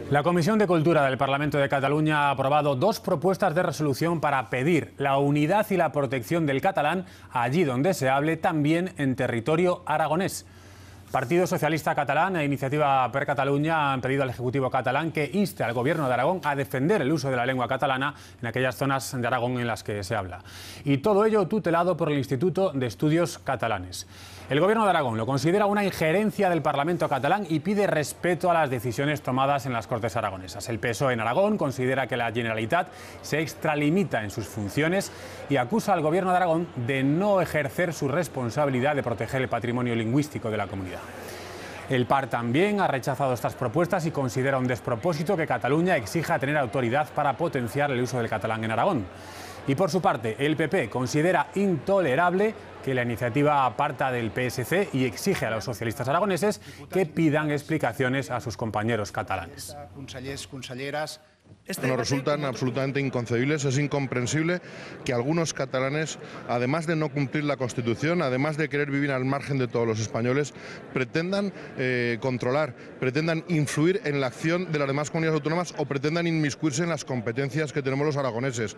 La Comisión de Cultura del Parlamento de Cataluña ha aprobado dos propuestas de resolución para pedir la unidad y la protección del catalán allí donde se hable, también en territorio aragonés. Partido Socialista Catalán e Iniciativa per Catalunya han pedido al Ejecutivo catalán que inste al Gobierno de Aragón a defender el uso de la lengua catalana en aquellas zonas de Aragón en las que se habla. Y todo ello tutelado por el Instituto de Estudios Catalanes. El Gobierno de Aragón lo considera una injerencia del Parlamento catalán y pide respeto a las decisiones tomadas en las Cortes aragonesas. El PSOE en Aragón considera que la Generalitat se extralimita en sus funciones y acusa al Gobierno de Aragón de no ejercer su responsabilidad de proteger el patrimonio lingüístico de la comunidad. El PAR también ha rechazado estas propuestas y considera un despropósito que Cataluña exija tener autoridad para potenciar el uso del catalán en Aragón. Y por su parte, el PP considera intolerable que la iniciativa parta del PSC y exige a los socialistas aragoneses que pidan explicaciones a sus compañeros catalanes. Nos resultan absolutamente inconcebibles. Es incomprensible que algunos catalanes, además de no cumplir la Constitución, además de querer vivir al margen de todos los españoles, pretendan controlar, pretendan influir en la acción de las demás comunidades autónomas o pretendan inmiscuirse en las competencias que tenemos los aragoneses.